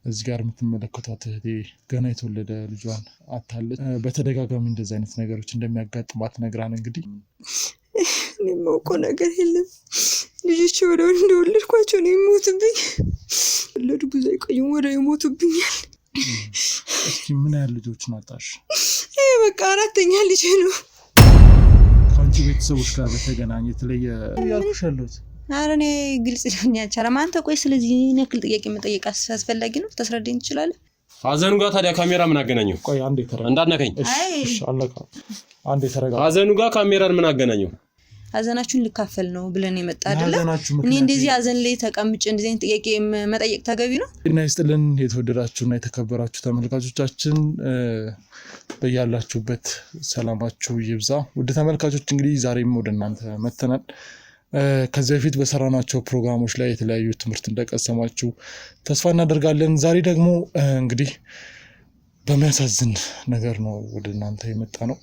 እዚህ ጋር የምትመለከቷት እህቴ ገና የተወለደ ልጇን አታለች። በተደጋጋሚ እንደዚህ አይነት ነገሮች እንደሚያጋጥማት ነግራን እንግዲህ እኔ የማውቀው ነገር የለም። ልጆች ወዲያው እንደወለድኳቸው ነው የሚሞቱብኝ። ወለዱ ብዙ አይቆዩም፣ ወዲያው ይሞቱብኛል። እስኪ ምን ያህል ልጆችን አጣሽ? ይሄ በቃ አራተኛ ልጅ ነው። ከአንቺ ቤተሰቦች ጋር በተገናኘ የተለየ ያልኩሽ ያለሁት? ኧረ እኔ ግልጽ ሊሆን ያልቻለም። አንተ ቆይ ስለዚህ ያክል ጥያቄ መጠየቅ አስፈላጊ ነው? ታስረዳኝ ትችላለህ? ሀዘኑ ጋር ታዲያ ካሜራ ምን አገናኘው? ቆይ አንዴ ተረጋጋ። እንዳትነካኝ። እሺ አለካ። አንዴ ተረጋጋ። ሀዘኑ ጋር ካሜራን ምን አገናኘው? ሀዘናችሁን ልካፈል ነው ብለን የመጣ አይደለ? እኔ እንደዚህ ሀዘን ላይ ተቀምጬ እንደዚህ አይነት ጥያቄ መጠየቅ ተገቢ ነው? እና ይስጥልን የተወደዳችሁና የተከበራችሁ ተመልካቾቻችን በያላችሁበት ሰላማችሁ ይብዛ። ውድ ተመልካቾች እንግዲህ ዛሬም ወደ እናንተ መተናል። ከዚህ በፊት በሰራናቸው ፕሮግራሞች ላይ የተለያዩ ትምህርት እንደቀሰማችሁ ተስፋ እናደርጋለን። ዛሬ ደግሞ እንግዲህ በሚያሳዝን ነገር ነው ወደ እናንተ የመጣ ነው።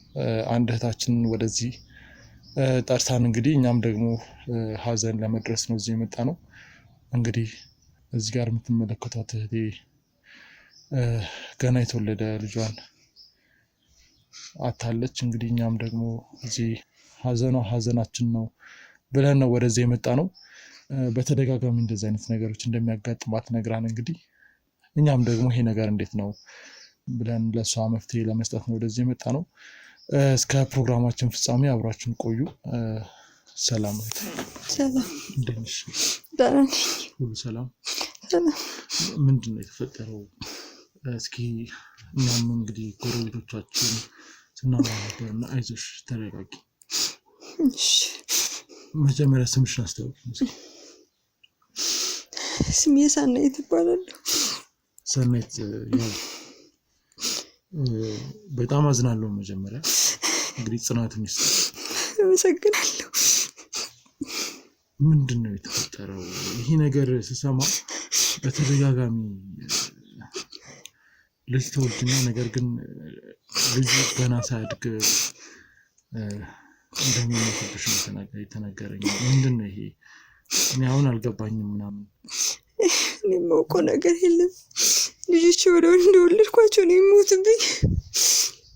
አንድ እህታችን ወደዚህ ጠርታን እንግዲህ እኛም ደግሞ ሀዘን ለመድረስ ነው እዚህ የመጣ ነው። እንግዲህ እዚህ ጋር የምትመለከቷት እህቴ ገና የተወለደ ልጇን አታለች። እንግዲህ እኛም ደግሞ እዚህ ሀዘናችን ነው ብለን ነው ወደዚህ የመጣ ነው። በተደጋጋሚ እንደዚህ አይነት ነገሮች እንደሚያጋጥማት ነግራን እንግዲህ እኛም ደግሞ ይሄ ነገር እንዴት ነው ብለን ለእሷ መፍትሄ ለመስጠት ነው ወደዚህ የመጣ ነው። እስከ ፕሮግራማችን ፍጻሜ አብራችን ቆዩ። ሰላም። ሰላም። እንዴት ነሽ? ደህና ነኝ። ሁሉ ሰላም? ሰላም። ምንድን ነው የተፈጠረው? እስኪ እኛም እንግዲህ ጎረቤቶቻችን ስናወራ ነበር እና አይዞሽ ተረጋጊ። እሺ መጀመሪያ ስምሽን አስታውቂኝ እስኪ። ስሜ ሰናይት እባላለሁ። ሰናይት፣ በጣም አዝናለሁ። መጀመሪያ እንግዲህ ጽናትን ይስጥ። አመሰግናለሁ። ምንድን ነው የተፈጠረው? ይሄ ነገር ስሰማ በተደጋጋሚ ልጅ ተወልድና ነገር ግን ልጁ ገና ሳያድግ እንደሚሞትብሽ የተነገረኝ ምንድን ነው ይሄ? እኔ አሁን አልገባኝም ምናምን። እኔ የማውቀው ነገር የለም። ልጆች ወዲያው እንደወለድኳቸው ነው የሚሞቱብኝ።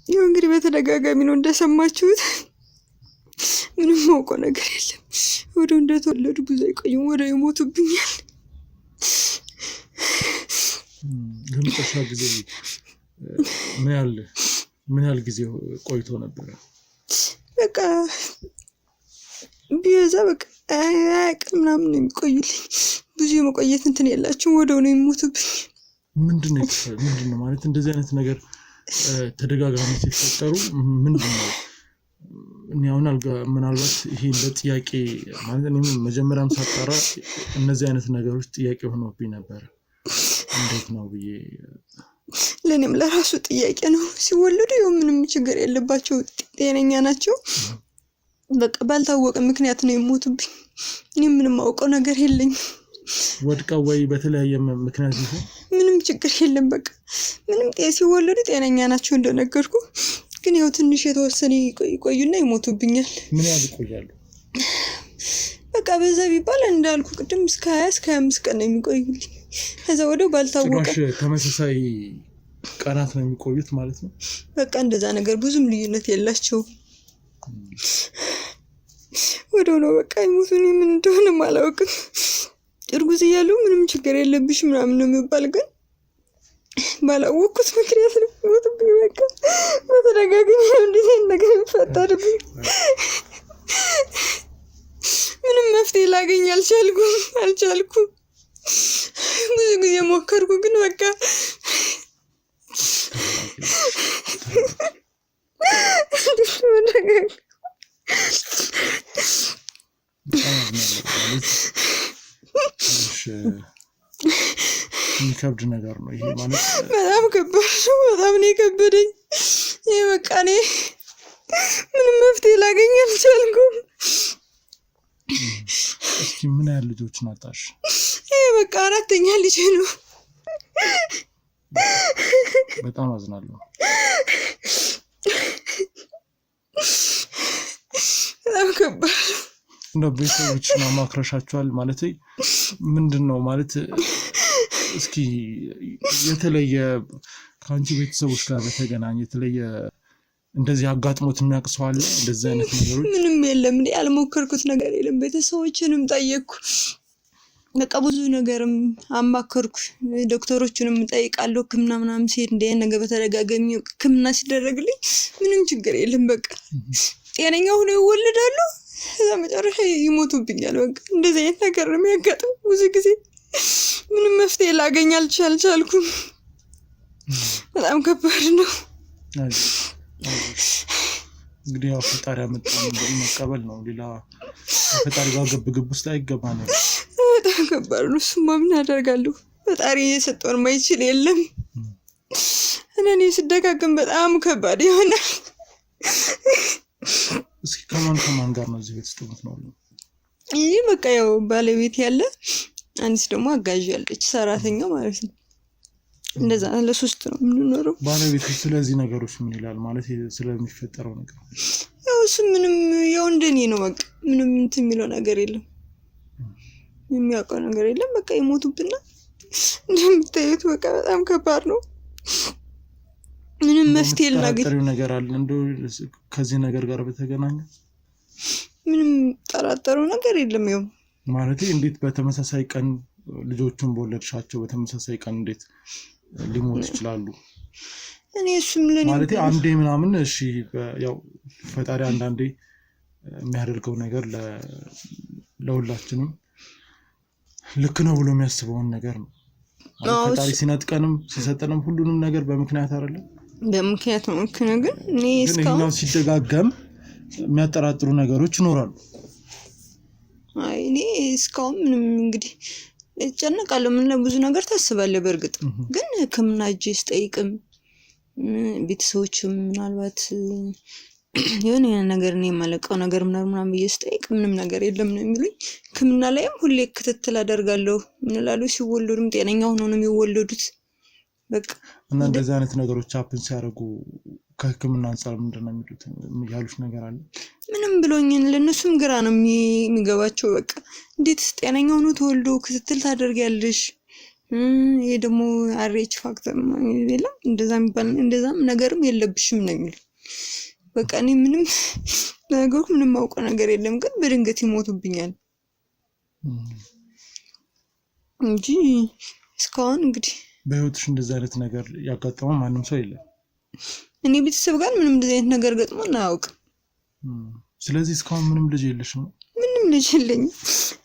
ያው እንግዲህ በተደጋጋሚ ነው እንደሰማችሁት። ምንም የማውቀው ነገር የለም። ወዲያው እንደተወለዱ ብዙ አይቆዩም፣ ወዲያው ይሞቱብኛል። ለመጨረሻ ጊዜ ምን ያህል ጊዜ ቆይቶ ነበረ? በቃ ቢበዛ በቃ አያውቅም ምናምን ነው የሚቆዩልኝ። ብዙ የመቆየት እንትን የላቸውም፣ ወዲያው ነው የሚሞቱብኝ። ምንድን ነው ማለት እንደዚህ አይነት ነገር ተደጋጋሚ ሲፈጠሩ ምንድን ነው? እኔ አሁን ምናልባት ይሄ ለጥያቄ ማለት እኔም መጀመሪያም ሳጣራ እነዚህ አይነት ነገሮች ጥያቄ ሆኖብኝ ነበር። እንዴት ነው ብዬ ለእኔም ለራሱ ጥያቄ ነው። ሲወለዱ ያው ምንም ችግር የለባቸው፣ ጤነኛ ናቸው። በቃ ባልታወቀ ምክንያት ነው የሞቱብኝ። እኔ ምንም አውቀው ነገር የለኝም። ወድቀው ወይ በተለያየ ምክንያት ይሁን ምንም ችግር የለም። በቃ ምንም ሲወለዱ ጤነኛ ናቸው እንደነገርኩ። ግን ያው ትንሽ የተወሰነ ይቆዩና ይሞቱብኛል። ምን ያህል ይቆያሉ? በቃ በዛ ቢባል እንዳልኩ ቅድም እስከ 20 እስከ 25 ቀን ነው የሚቆዩልኝ። ከዛ ወዲያው ባልታወቀ ተመሳሳይ ቀናት ነው የሚቆዩት ማለት ነው። በቃ እንደዛ ነገር ብዙም ልዩነት የላቸውም። ወዲያው ነው በቃ ይሞቱ። እኔ ምን እንደሆነ አላውቅም። እርጉዝ እያሉ ምንም ችግር የለብሽ ምናምን ነው የሚባል፣ ግን ባላወቅኩት ምክንያት ነው የሚሞቱብኝ። በቃ በተደጋጋሚ ነው እንደዚህ ነገር የሚፈጠርብኝ። ምንም መፍትሄ ላገኝ አልቻልኩም። ብዙ ጊዜ ሞከርኩ፣ ግን በቃ የሚከብድ ነገር ነው ይሄ ማለት በጣም ከባድ ነው። በጣም ነው የከበደኝ ይሄ። በቃ እኔ ምንም መፍትሄ ላገኝ አልቻልኩም። እስኪ ምን ያህል ልጆችን አጣሽ? ይሄ በቃ አራተኛ ልጅ ነው። በጣም አዝናለሁ። በጣም ከባድ ነው። እንደ ቤተሰቦችን አማክረሻቸዋል ማለት ምንድን ነው ማለት እስኪ የተለየ ከአንቺ ቤተሰቦች ጋር በተገናኘ የተለየ እንደዚህ አጋጥሞት የሚያውቅ ሰው አለ? እንደዚህ አይነት ነገሮች ምንም የለም። እኔ ያልሞከርኩት ነገር የለም። ቤተሰቦችንም ጠየቅኩ፣ በቃ ብዙ ነገርም አማከርኩ፣ ዶክተሮችንም ጠይቃለሁ። ሕክምና ምናምን ሲሄድ እንደ ነገር በተደጋጋሚ ሕክምና ሲደረግልኝ ምንም ችግር የለም፣ በቃ ጤነኛ ሆነው ይወልዳሉ፣ ከዛ መጨረሻ ይሞቱብኛል። በቃ እንደዚህ አይነት ነገር ነው የሚያጋጥመው ብዙ ጊዜ። ምንም መፍትሄ ላገኝ አልቻልኩም። በጣም ከባድ ነው። እንግዲህ ያው ፈጣሪ ያመጣውን መቀበል ነው። ሌላ ፈጣሪ ጋር ግብ ውስጥ አይገባም። በጣም ከባድ ነው። እሱማ ምን አደርጋለሁ? ፈጣሪ የሰጠውን ማይችል የለም። እኔ ስደጋግም በጣም ከባድ ይሆናል። እስኪ ከማን ጋር ነው እዚህ ቤት ውስጥ የምትኖሪው? ይሄ በቃ ያው ባለቤት ያለ፣ አንዲት ደግሞ አጋዥ ያለች ሰራተኛ ማለት ነው። እንደዛ ለሶስት ነው የምንኖረው። ባለቤት ስለዚህ ነገሮች ምን ይላል? ማለት ስለሚፈጠረው ነገር ያው እሱ ምንም ያው እንደኔ ነው። በቃ ምንም እንትን የሚለው ነገር የለም፣ የሚያውቀው ነገር የለም። በቃ ይሞቱብና እንደምታዩት በቃ በጣም ከባድ ነው። ምንም መፍትሄ ልናገኝ ነገር አለ እንደው ከዚህ ነገር ጋር በተገናኘ ምንም ጠራጠረው ነገር የለም። ያው ማለት እንዴት በተመሳሳይ ቀን ልጆቹን በወለድሻቸው በተመሳሳይ ቀን እንዴት ሊሞት ይችላሉ? እኔ እሱም ለኔ ማለት አንዴ ምናምን እሺ፣ ያው ፈጣሪ አንዳንዴ የሚያደርገው ነገር ለሁላችንም ልክ ነው ብሎ የሚያስበውን ነገር ነው። ፈጣሪ ሲነጥቀንም ሲሰጠንም ሁሉንም ነገር በምክንያት አይደለም፣ በምክንያት ነው። ግን እኔ እስካሁን ሲደጋገም የሚያጠራጥሩ ነገሮች ይኖራሉ። አይ እኔ እስካሁን ምንም እንግዲህ እጨነቃለሁ። ምን ለብዙ ነገር ታስባለህ። በእርግጥ ግን ሕክምና እጄ ስጠይቅም ቤተሰቦችም ምናልባት የሆነ ነገር እኔ የማለቀው ነገር ምናምን ብዬ ስጠይቅ ምንም ነገር የለም ነው የሚሉኝ። ሕክምና ላይም ሁሌ ክትትል አደርጋለሁ። ምን እላለሁ? ሲወለዱም ጤነኛ ሆነው ነው የሚወለዱት። በቃ እና እንደዚህ አይነት ነገሮች አፕን ሲያደርጉ ከሕክምና አንፃር ምንድን ነው የሚሉት? ያሉት ነገር አለ? ምንም ብሎኝ ለነሱም ግራ ነው የሚገባቸው። በቃ እንዴት ጤነኛ ሆኖ ተወልዶ ክትትል ታደርጊያለሽ? ይሄ ደግሞ አርኤች ፋክተር የለም እንደዛ የሚባል እንደዛም ነገርም የለብሽም ነው የሚሉኝ። በቃ እኔ ምንም ነገሩ ምንም አውቀው ነገር የለም፣ ግን በድንገት ይሞቱብኛል እንጂ እስካሁን እንግዲህ በህይወትሽ እንደዚህ አይነት ነገር ያጋጠመው ማንም ሰው የለም? እኔ ቤተሰብ ጋር ምንም እንደዚህ አይነት ነገር ገጥሞን አያውቅም። ስለዚህ እስካሁን ምንም ልጅ የለሽም? ምንም ልጅ የለኝም።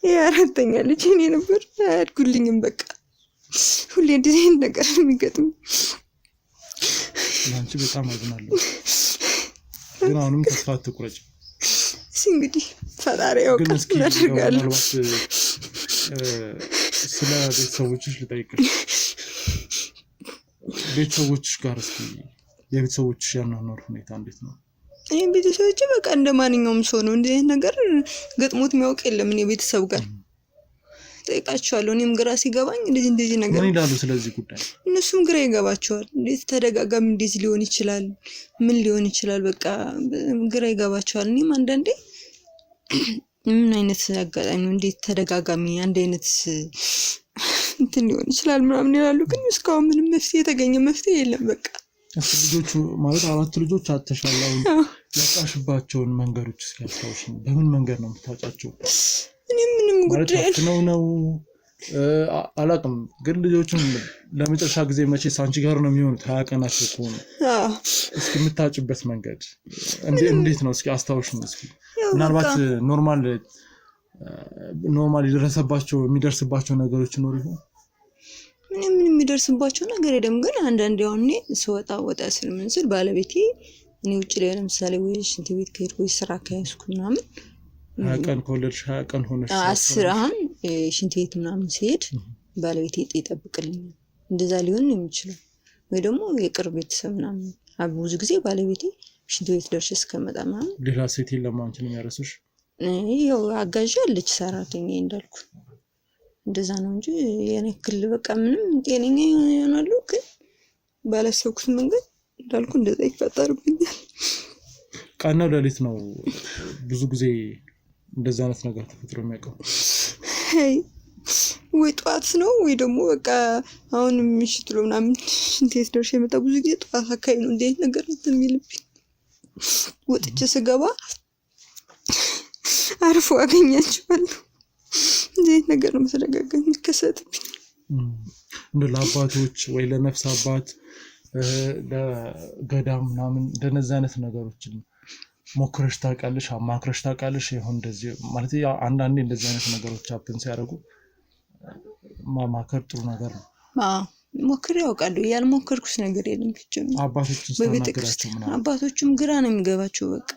የአራተኛ ልጅ እኔ ነበር፣ አያድጉልኝም። በቃ ሁሌ እንደዚህ አይነት ነገር የሚገጥም። አንቺ በጣም አዝናለሁ፣ ግን አሁንም ተስፋ አትቁረጭ። እንግዲህ ፈጣሪ ያውቃል እናደርጋለን። ስለ ቤተሰቦችሽ ልጠይቅሽ። ቤተሰቦችሽ ጋር እስኪ የቤተሰቦችሽ ያኗኗር ሁኔታ እንዴት ነው? እኔ ቤተሰቦቼ በቃ እንደ ማንኛውም ሰው ነው። እንደዚህ ነገር ገጥሞት የሚያውቅ የለም። እኔ ቤተሰብ ጋር ጠይቃቸዋለሁ። እኔም ግራ ሲገባኝ እንደዚህ ነገር ምን ይላሉ ስለዚህ ጉዳይ? እነሱም ግራ ይገባቸዋል። እንዴት ተደጋጋሚ እንደዚህ ሊሆን ይችላል? ምን ሊሆን ይችላል? በቃ ግራ ይገባቸዋል። እኔም አንዳንዴ ምን አይነት አጋጣሚ ነው እንዴት ተደጋጋሚ አንድ አይነት እንትን ሊሆን ይችላል ምናምን ይላሉ። ግን እስካሁን ምንም መፍትሄ የተገኘ መፍትሄ የለም። በቃ ልጆቹ ማለት 4 ልጆች አተሻል። አሁን ያጣሽባቸውን መንገዶች እስኪ አስታውሽኝ። በምን መንገድ ነው የምታጫቸው? እኔ ምንም ጉዳይ ነው አላውቅም። ግን ልጆቹን ለመጨረሻ ጊዜ መቼስ አንቺ ጋር ነው የሚሆኑት 20 ቀናቸው ከሆነ። እስኪ የምታጭበት መንገድ እንዴት ነው? እስኪ አስታውሽኝ። እስኪ ምናልባት ኖርማል የሚደርስባቸው ነገሮች ይኖሩ ይሆን? ምንም የሚደርስባቸው ነገር የለም። ግን አንዳንዴ አሁን እኔ ወጣ ስል ምን ስል ባለቤቴ እኔ ውጭ ላይ ለምሳሌ ወይ ሽንት ቤት ከሄድኩ ወይ ስራ ከያዝኩ ምናምን 20 ቀን ከወለድሽ 20 ቀን ሆነሽ 10 አሁን ሽንት ቤት ምናምን ሲሄድ ባለቤቴ ይጠብቅልኛል። እንደዛ ሊሆን ነው የሚችለው። ወይ ደግሞ የቅርብ ቤተሰብ ምናምን ብዙ ጊዜ ባለቤቴ ሽንት ቤት ደርሼ እስከመጣ ምናምን ሌላ ሴት የለም አንቺን የሚያረሱሽ? ያው አጋዥ አለች ሰራተኛ እንዳልኩ እንደዛ ነው እንጂ የኔ ክል በቃ ምንም ጤነኛ ይሆናሉ። ግን ባላሰብኩት መንገድ እንዳልኩ እንደዛ ይፈጠርብኛል። ቀን ነው ሌሊት ነው ብዙ ጊዜ እንደዛ አይነት ነገር ተፈጥሮ የሚያውቀው? ወይ ጧት ነው ወይ ደግሞ በቃ አሁን ምሽት ነው ምናምን እንዴት ደርሼ መጣ ብዙ ጊዜ ጧት አካባቢ ነው እንዴት ነገር የሚልብኝ ወጥቼ ስገባ አርፎ አገኛቸዋለሁ። እንዴት ነገር ነው መተደጋገም የሚከሰትብኝ። እንደ ለአባቶች ወይ ለነፍስ አባት ለገዳም ምናምን እንደነዚህ አይነት ነገሮችን ሞክረሽ ታውቃለሽ? አማክረሽ ታውቃለሽ? ይሁን እንደዚህ ማለት ያው አንዳንዴ እንደዚህ አይነት ነገሮች አፕን ሲያደርጉ ማማከር ጥሩ ነገር ነው። ሞክሬ አውቃለሁ። ያልሞከርኩት ነገር የለም። አባቶችን ስናገራቸው ምናምን አባቶቹም ግራ ነው የሚገባቸው። በቃ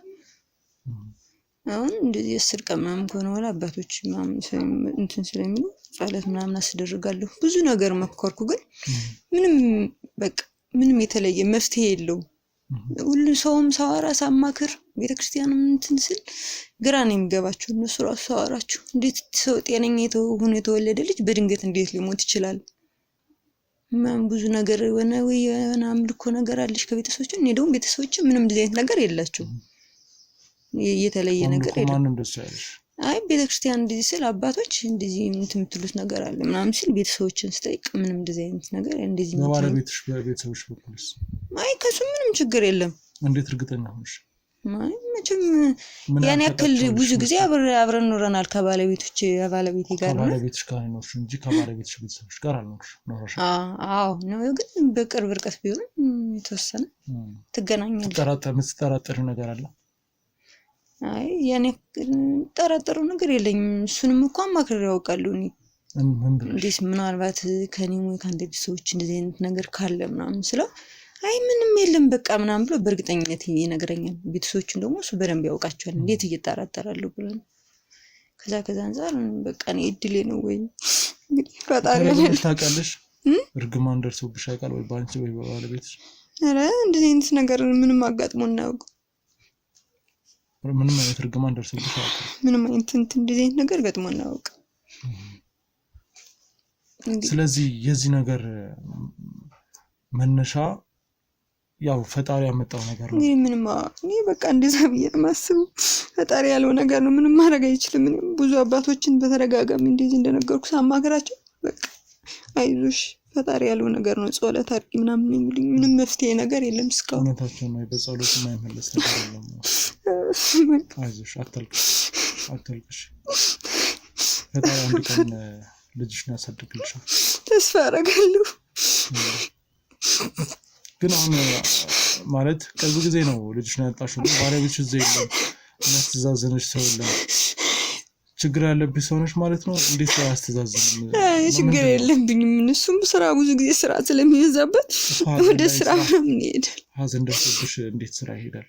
አሁን እንደዚህ እስር ቀን ምናምን ከሆነ በኋላ አባቶች ምናምን እንትን ስለሚሉ ጸሎት ምናምን አስደርጋለሁ። ብዙ ነገር መከርኩ፣ ግን ምንም የተለየ መፍትሄ የለውም። ሁሉ ሰውም ሳወራ ሳማክር ቤተክርስቲያንም እንትን ስል ግራ ነው የሚገባቸው። እነሱ ራሱ ሳወራቸው እንዴት ሰው ጤነኛ ሆኖ የተወለደ ልጅ በድንገት እንዴት ሊሞት ይችላል? ብዙ ነገር ወይ አምልኮ ነገር አለሽ ከቤተሰቦች። እኔ ደግሞ ቤተሰቦች ምንም እንደዚህ አይነት ነገር የላቸውም። የተለየ ነገር የለም። አይ ቤተክርስቲያን እንደዚህ ስል አባቶች እንደዚህ የምትሉት ነገር አለ ምናምን ሲል ቤተሰቦችን ስጠይቅ ምንም እንደዚህ አይነት ነገር እንደዚህ ነው። ባለቤትሽ በቤተሰቦች በኩልስ? አይ ከሱ ምንም ችግር የለም። እንዴት እርግጠኛ ሆንሽ? አይ መቼም ያን ያክል ብዙ ጊዜ አብረን ኖረናል ከባለቤቴ ጋር ነው። ከባለቤትሽ ጋር ነው እንጂ ከባለቤትሽ ቤተሰቦች ጋር አልኖርሽ? አዎ ነው፣ ግን በቅርብ ርቀት ቢሆን የተወሰነ ትገናኛለሽ። የምትጠራጠሪው ነገር አለ? አይ ያኔ ጠራጠሩ ነገር የለኝም። እሱንም እንኳን አማክሬ ያውቃለሁ። እኔ እንዴት ምናልባት ከኔ ወይ ከአንተ ቤተሰቦች እንደዚህ አይነት ነገር ካለ ምናምን ስለው አይ ምንም የለም በቃ ምናምን ብሎ በእርግጠኝነት ይነግረኛል። ቤተሰቦቹን ደግሞ እሱ በደንብ ያውቃቸዋል። እንዴት እየጠራጠራለሁ ብሎ ከዛ አንፃር በቃ እኔ እድሌ ነው ወይ እንግዲህ ፈጣሪ ነው። ታውቃለሽ እርግማን ደርሶብሽ ያውቃል ወይ ባንቺ ወይ በባለቤትሽ? ኧረ እንደዚህ አይነት ነገር ምንም አጋጥሞን አያውቅም። ምንም አይነት እርግማን ደርሶብሽ አያውቅም? ምንም አይነት እንደዚህ አይነት ነገር ገጥሞን አያውቅም። ስለዚህ የዚህ ነገር መነሻ ያው ፈጣሪ ያመጣው ነገር ነው። ምንም እኔ በቃ እንደዛ ብዬ ነው የማስበው። ፈጣሪ ያለው ነገር ነው፣ ምንም ማድረግ አይችልም። ብዙ አባቶችን በተደጋጋሚ እንደዚህ እንደነገርኩ ሳማከራቸው በቃ አይዞሽ ፈጣሪ ያለው ነገር ነው ጸሎት አድርጊ ምናምን የሚሉኝ፣ ምንም መፍትሄ ነገር የለም እስካሁን። እውነታቸው ነው፣ በጸሎት የማይመለስ ነገር የለም። አይዞሽ አትልቅሽ፣ ፈጣሪ አንድ ቀን ልጅሽን ያሳድግልሻል ተስፋ አደርጋለሁ። ግን አሁን ማለት ቅርብ ጊዜ ነው ልጅሽን ያጣሽው፣ ባለቤትሽ እዚህ የለም፣ የሚያስተዛዝንሽ ሰው የለም። ችግር ያለብሽ ሰው ነሽ ማለት ነው። እንዴት ሰው ያስተዛዝን? ችግር የለብኝም። እሱም ስራ ብዙ ጊዜ ስራ ስለሚበዛበት ወደ ስራ ምናምን ይሄዳል። ሀዘን ደርሶብሽ እንዴት ስራ ይሄዳል?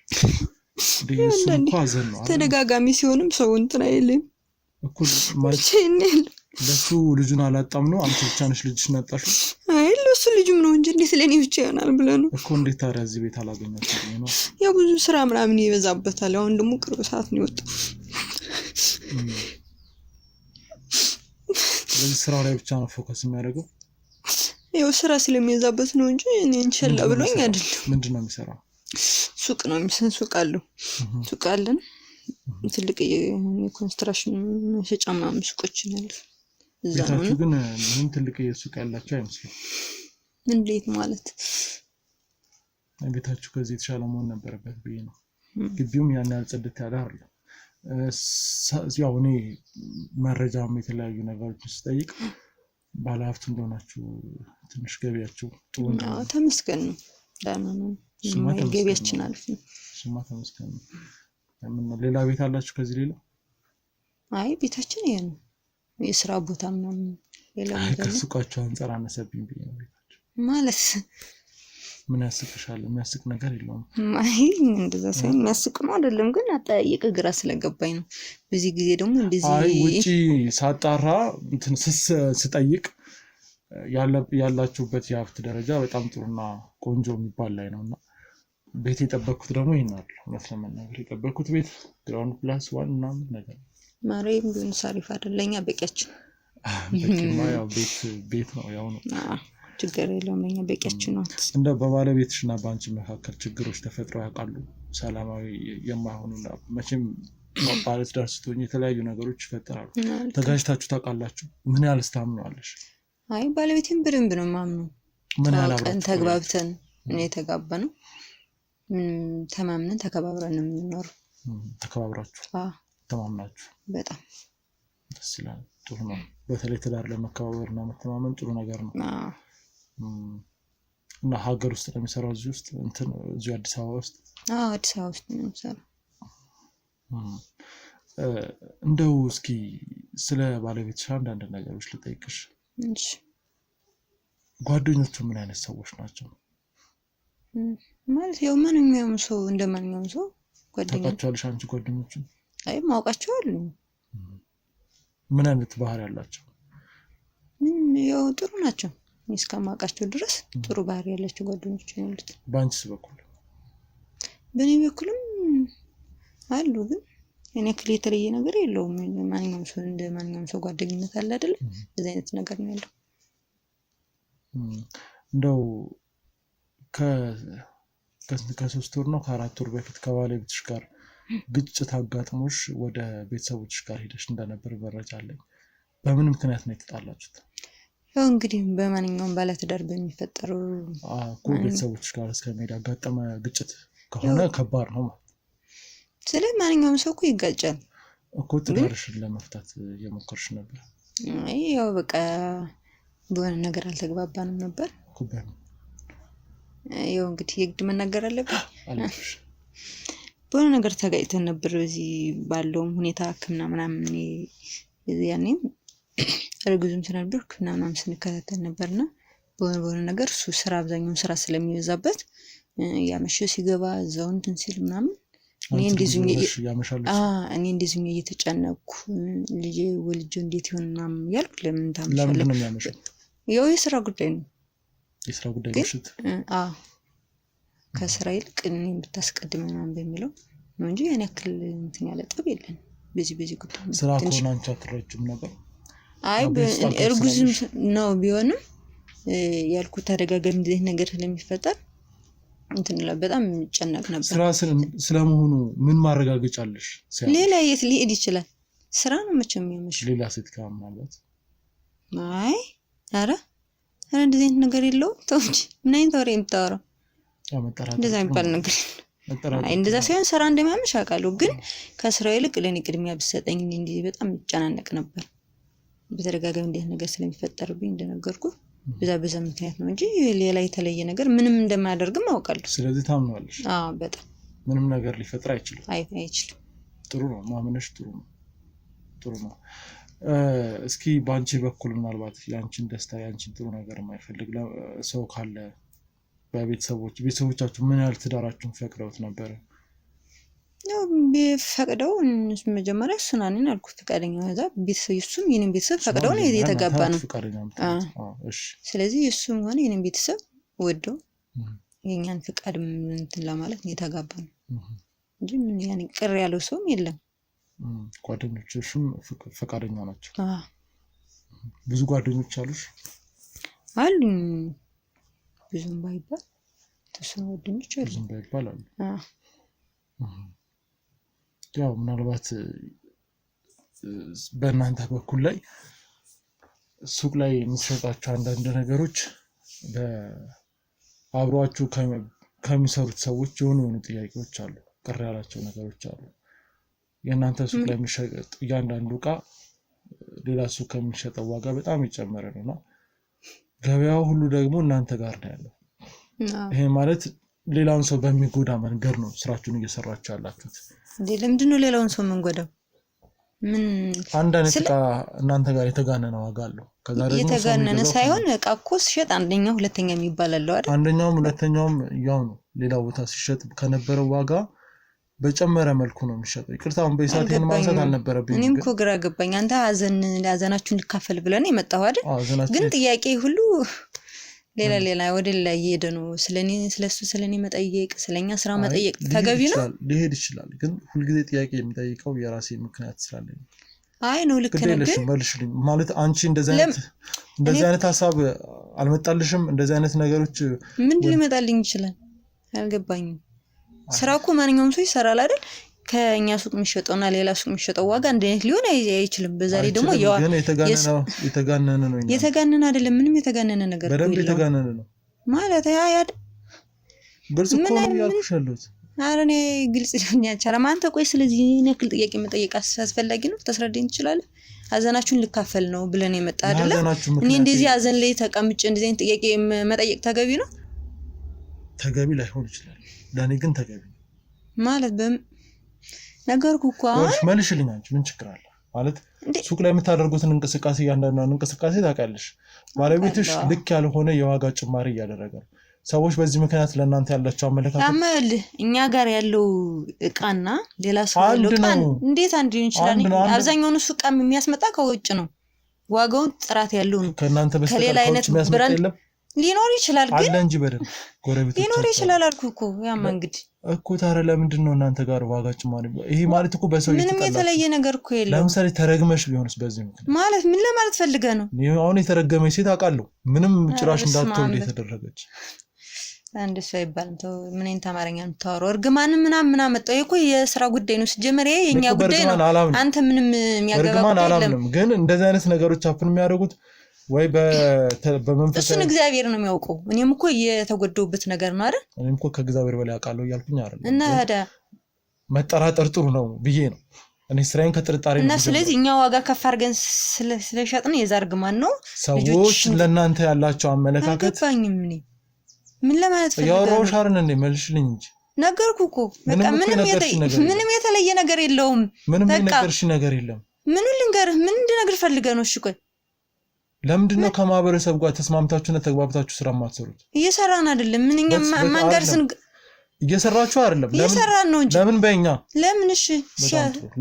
ሀዘን ነው ተደጋጋሚ ሲሆንም ሰው እንትን አይልም እኮ ማለት ለሱ ልጁን አላጣም ነው። አንቺ ብቻ ነሽ ልጅሽን ያጣሽው? አይ ለሱ ልጁም ነው እንጂ እንዴት ለኔ ብቻ ይሆናል ብለህ ነው እኮ። እንዴት ታዲያ እዚህ ቤት አላገኛችሁም ነው? ያው ብዙ ስራ ምናምን ይበዛበታል። አሁን ደግሞ ቅርብ ሰዓት ነው የወጣው። ስለዚህ ስራ ላይ ብቻ ነው ፎከስ የሚያደርገው። ያው ስራ ስለሚበዛበት ነው እንጂ እኔ እንችላ ብሎኝ አይደለም። ምንድን ነው የሚሰራው? ሱቅ ነው የሚሰራው። ሱቅ አለው። ሱቅ አለን። ትልቅ የኮንስትራክሽን መሸጫ ምናምን ሱቆች ነው። ቤታችሁ ግን ምን ትልቅ የሱቅ ያላችሁ አይመስልም። እንዴት ማለት? ቤታችሁ ከዚህ የተሻለ መሆን ነበረበት ብዬ ነው። ግቢውም ያን ያህል ጽድት ያለ አይደለም። ያው እኔ መረጃም የተለያዩ ነገሮችን ስጠይቅ ባለሀብት እንደሆናችሁ ትንሽ ገቢያችሁ ጥሩ ነው። ተመስገን ነው። ዳና ነው ገቢያችን አሪፍ ነው። ስማ ተመስገን ነው። ምን ሌላ ቤት አላችሁ ከዚህ ሌላ? አይ ቤታችን ይሄ ነው። የስራ ቦታ ምናምን ሌላ ነገር ከሱቃችሁ አንፃር አነሰብኝ ብዬ ነው። ቤታችሁ ማለት ምን ያስቅሻል? የሚያስቅ ነገር የለውም። አይ እንደዛ ሳይሆን የሚያስቅ ነው አይደለም፣ ግን አጠያየቅ ግራ ስለገባኝ ነው። በዚህ ጊዜ ደግሞ እንደዚህ አይ ውጪ ሳጣራ እንትን ስጠይቅ ያላችሁበት የሀብት ደረጃ በጣም ጥሩና ቆንጆ የሚባል ላይ ነውና ቤት የጠበቅኩት ደግሞ ይናል መስለምን ነገር የጠበቅኩት ቤት ግራውንድ ፕላስ 1 ምናምን ነገር ማሬም ቢሆን ሳሪፍ አይደለኛ በቂያችን በቂማ ያው ቤት ነው ያው ነው ችግር የለውም ለኛ በቂያችን ነው። እንደ በባለቤትሽና ባንቺ መካከል ችግሮች ተፈጥረው ያውቃሉ? ሰላማዊ የማይሆኑና መቼም ባለትዳር ስትሆኝ የተለያዩ ነገሮች ይፈጠራሉ። ተጋጭታችሁ ታውቃላችሁ? ምን ያህል ታምነዋለሽ? አይ ባለቤቴም በደንብ ነው የማምነው። ምን ያህል ቀን ተግባብተን ነው የተጋባነው። ተማምነን ተከባብረን ነው የምንኖረው። ተከባብራችሁ ተማምናችሁ በጣም ደስ ይላል። ጥሩ ነው። በተለይ ትዳር ለመከባበርና መተማመን ጥሩ ነገር ነው። እና ሀገር ውስጥ ለሚሰራው እዚህ ውስጥ እዚሁ አዲስ አበባ ውስጥ? አዲስ አበባ ውስጥ ነው የምሰራው። እንደው እስኪ ስለ ባለቤትሽ አንዳንድ ነገሮች ልጠይቅሽ። እሺ። ጓደኞቹ ምን አይነት ሰዎች ናቸው? ማለት ያው ማንኛውም ሰው እንደማንኛውም ሰው ጓደኞች። ታውቃቸዋለሽ አንቺ ጓደኞቹን? አይ ማውቃቸዋለሁ። ምን አይነት ባህሪ ያላቸው? ያው ጥሩ ናቸው። እስከማውቃቸው ድረስ ጥሩ ባህሪ ያላቸው ጓደኞች ነው ያሉት። በአንቺስ በኩል? በእኔ በኩልም አሉ፣ ግን እኔ ክሌ የተለየ ነገር የለውም። ማንኛውም ሰው እንደ ማንኛውም ሰው ጓደኝነት አለ አይደል? በዚህ አይነት ነገር ነው ያለው። እንደው ከ3 ወር ነው ከ4 ወር በፊት ከባለቤትሽ ጋር ግጭት አጋጥሞሽ ወደ ቤተሰቦችሽ ጋር ሄደሽ እንደነበር መረጃ አለኝ። በምን ምክንያት ነው የተጣላችሁት? ያው እንግዲህ በማንኛውም ባለትዳር በሚፈጠረው ቤተሰቦችሽ ጋር እስከመሄድ ያጋጠመ ግጭት ከሆነ ከባድ ነው ማለት። ስለ ማንኛውም ሰው እኮ ይጋጫል እኮ። ትዳርሽን ለመፍታት እየሞከርሽ ነበር? አይ ያው በቃ በሆነ ነገር አልተግባባንም ነበር። ያው እንግዲህ የግድ መናገር አለብኝ። በሆነ ነገር ተጋጭተን ነበር። በዚህ ባለው ሁኔታ ሕክምና ምናምን ያኔም እርጉዝም ስለነበርኩ ምናምን ስንከታተል ነበርና በሆነ ነገር እሱ ስራ አብዛኛውን ስራ ስለሚበዛበት ያመሸ ሲገባ እዛው እንትን ሲል ምናምን እኔ እንደዚህ እየተጨነቅኩ ልጄ ወልጄ እንዴት ይሆን ምናምን እያልኩ ለምን ታምሻለህ? ለምን ነው የሚያመሸው? ያው የስራ ጉዳይ ነው። የስራ ጉዳይ ምሽት? ከስራ ይልቅ እኔን ብታስቀድም ምናምን በሚለው ነው እንጂ ያን ያክል እንትን ያለ ጠብ የለን። በዚህ ጉዳይ ስራ ከሆነ አንቺ አትረጅም ነበር? አይ እርጉዝም ነው ቢሆንም ያልኩት ተደጋጋሚ እንደዚህ ነገር ስለሚፈጠር እንትን በጣም ጨነቅ ነበር። ስራ ስለመሆኑ ምን ማረጋገጫ አለሽ? ሌላ የት ሊሄድ ይችላል? ስራ ነው መቼም የሚያመሽ። ሌላ ሴት ጋር ማለት? አይ ኧረ እንደዚህ አይነት ነገር የለውም። ተው እንጂ ምን አይነት ወሬ የምታወራው? እንደዛ የሚባል ነገር አይ እንደዛ ሳይሆን ስራ እንደሚያመሽ አውቃለሁ፣ ግን ከስራው ይልቅ ለኔ ቅድሚያ ብትሰጠኝ እንዲህ በጣም ጨናነቅ ነበር። በተደጋጋሚ እንደዚህ ነገር ስለሚፈጠርብኝ እንደነገርኩ በዛ ምክንያት ነው እንጂ ሌላ የተለየ ነገር ምንም እንደማያደርግም አውቃለሁ። ስለዚህ ታምናለሽ? በጣም ምንም ነገር ሊፈጥር አይችልም። አይችልም። ጥሩ ነው ማመንሽ፣ ጥሩ ነው። እስኪ በአንቺ በኩል ምናልባት ያንቺን ደስታ ያንቺን ጥሩ ነገር የማይፈልግ ሰው ካለ ቤተሰቦቻችሁ ምን ያህል ትዳራችሁን ፈቅደውት ነበረ? ያው ፈቅደው መጀመሪያ እሱን አንን አልኩት ፈቃደኛ ሆዛ ቤተሰብ እሱም የኔን ቤተሰብ ፈቅደው ነው የተጋባ ነው። ስለዚህ እሱም ሆነ የኔን ቤተሰብ ወደው የኛን ፍቃድ እንትን ለማለት ነው የተጋባ ነው እንጂ ምን ያኔ ቅር ያለው ሰውም የለም። ጓደኞችሽም ፈቃደኛ ናቸው? ብዙ ጓደኞች አሉሽ? አሉኝ። ብዙም ባይባል ተሰው ጓደኞች አሉ። ብዙም ባይባል አሉ። ያው ምናልባት በእናንተ በኩል ላይ ሱቅ ላይ የምትሸጣቸው አንዳንድ ነገሮች አብሯችሁ ከሚሰሩት ሰዎች የሆኑ ጥያቄዎች አሉ፣ ቅር ያላቸው ነገሮች አሉ። የእናንተ ሱቅ ላይ የሚሸጥ እያንዳንዱ ዕቃ ሌላ ሱቅ ከሚሸጠው ዋጋ በጣም ይጨመረ ነውና ገበያው ሁሉ ደግሞ እናንተ ጋር ነው ያለው። ይሄ ማለት ሌላውን ሰው በሚጎዳ መንገድ ነው ስራችሁን እየሰራችሁ ያላችሁት። ለምንድን ነው ሌላውን ሰው መንጎዳው? ምን አንዳንድ ዕቃ እናንተ ጋር የተጋነነ ዋጋ አለው። ከዛ ደግሞ የተጋነነ ሳይሆን ዕቃ እኮ ሲሸጥ አንደኛው ሁለተኛ የሚባል አለው አይደል? አንደኛውም ሁለተኛውም ያው ነው። ሌላው ቦታ ሲሸጥ ከነበረው ዋጋ በጨመረ መልኩ ነው የሚሸጠው። ይቅርታውን በይሳቴን ማንሳት አልነበረብኝ። እኔም እኮ ግራ ገባኝ። አንተ ሀዘናችሁን ልካፈል ብለን የመጣው አይደል? ግን ጥያቄ ሁሉ ሌላ ወደ ሌላ እየሄደ ነው። ስለኔ መጠየቅ ስለኛ ስራ መጠየቅ ተገቢ ነው። ሊሄድ ይችላል፣ ግን ሁልጊዜ ጥያቄ የሚጠይቀው የራሴ ምክንያት ስላለኝ አይ ነው። ልክ ነው። ግን መልሽልኝ ማለት አንቺ እንደዚህ አይነት ሐሳብ አልመጣልሽም? እንደዚህ አይነት ነገሮች ምን ሊመጣልኝ ይችላል? አልገባኝም። ስራ እኮ ማንኛውም ሰው ይሰራል አይደል? ከኛ ሱቅ የሚሸጠውና ሌላ ሱቅ የሚሸጠው ዋጋ አንድ አይነት ሊሆን አይችልም። በዛሬ ደግሞ ግን የተጋነነ ነው። የተጋነነ አይደለም፣ ምንም የተጋነነ ነገር ነው። በደንብ የተጋነነ ነው ማለት ያ ግልጽ እኮ ነው ያልኩሽ ያለሁት። ኧረ እኔ ግልጽ ሊሆን ያልቻለም። አንተ ቆይ ስለዚህ እኔ ያክል ጥያቄ መጠየቅ አስፈላጊ ነው? ተስረዳኝ ትችላለህ? ሀዘናችሁን ልካፈል ነው ብለን የመጣ አይደለም። እኔ እንደዚህ ሀዘን ላይ ተቀምጬ እንደዚህ አይነት ጥያቄ መጠየቅ ተገቢ ነው? ተገቢ ላይሆን ይችላል፣ ለእኔ ግን ተገቢ ነው። ማለት ነገርኩ እኮ አሁን መልሽልኝ። አንቺ ምን ችግር አለ ማለት ሱቅ ላይ የምታደርጉትን እንቅስቃሴ እያንዳንዷን እንቅስቃሴ ታውቂያለሽ። ባለቤትሽ ልክ ያልሆነ የዋጋ ጭማሪ እያደረገ ነው። ሰዎች በዚህ ምክንያት ለእናንተ ያላቸው አመለካከት ታመልህ እኛ ጋር ያለው እቃና ሌላ ሰው ያለው እቃ እንዴት አንድ ሊሆን ይችላል? አብዛኛውን ሱቅ የሚያስመጣ ከውጭ ነው። ዋጋው ጥራት ያለው ነው። ከእናንተ በስተቀር ከውጭ የሚያስመጣ የለም። ሊኖር ይችላል ግን አለ እንጂ በደንብ ጎረቤቶች ሊኖር ይችላል አልኩ እኮ። ያማ እንግዲህ እኮ ታዲያ ለምንድን ነው እናንተ ጋር ዋጋ ጭማሪ? ይሄ ማለት እኮ በሰው ምንም የተለየ ነገር እኮ የለም። ለምሳሌ ተረግመሽ ቢሆንስ በዚህ ምክንያት ማለት ምን ለማለት ፈልገህ ነው? አሁን የተረገመች ሴት አውቃለሁ፣ ምንም ጭራሽ እንዳትወልድ የተደረገች አንድ ሰው አይባልም። ተው ምን አይነት አማርኛ ነው የምታወራው? እርግማን ምናምን አመጣው እኮ የሥራ ጉዳይ ነው ሲጀመር፣ ይሄ የኛ ጉዳይ ነው። አንተ ምንም የሚያገባ ጉዳይ የለም። ግን እንደዚህ አይነት ነገሮች አፍን የሚያደርጉት ወይ በመንፈስ እሱን እግዚአብሔር ነው የሚያውቀው። እኔም እኮ የተጎደውበት ነገር ነው አይደል? እኔም እኮ ከእግዚአብሔር በላይ አውቃለሁ እያልኩኝ አይደል? እና ታዲያ መጠራጠር ጥሩ ነው ብዬ ነው እኔ ስራዬን ከጥርጣሬ ነው። እና ስለዚህ እኛ ዋጋ ከፍ አድርገን ስለሸጥን የዛር ግማን ነው። ሰዎች ለእናንተ ያላቸው አመለካከት አልገባኝም። ምን ለማለት ፈልገህ ያወራው ሻርን እንደ መልሽልኝ እንጂ ነገርኩ እኮ በቃ ምንም የተለየ ነገር የለውም። ምንም ነገርሽ ነገር የለም። ምን ልንገርህ? ምን እንድነግር ፈልገህ ነው? እሺ ቆይ ለምንድነው ከማህበረሰብ ጋር ተስማምታችሁና ተግባብታችሁ ስራ ማትሰሩት? እየሰራን አይደለም። ምን እኛ ማንገርስን እየሰራችሁ አይደለም። እየሰራን ነው እንጂ ለምን በእኛ ለምን? እሺ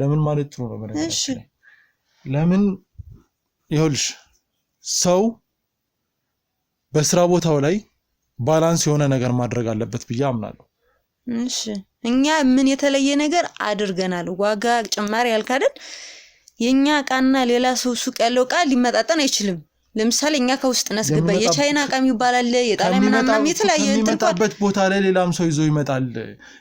ለምን ማለት ጥሩ ነው በነገር። እሺ ለምን ይኸውልሽ፣ ሰው በስራ ቦታው ላይ ባላንስ የሆነ ነገር ማድረግ አለበት ብዬ አምናለሁ። እሺ እኛ ምን የተለየ ነገር አድርገናል? ዋጋ ጭማሪ ያልክ አይደል? የኛ ቃና ሌላ ሰው ሱቅ ያለው ቃል ሊመጣጠን አይችልም። ለምሳሌ እኛ ከውስጥ እናስገባ የቻይና ቃም ይባላል፣ የጣሊያን ምናምን የተለያየ የሚመጣበት ቦታ ላይ ሌላም ሰው ይዞ ይመጣል።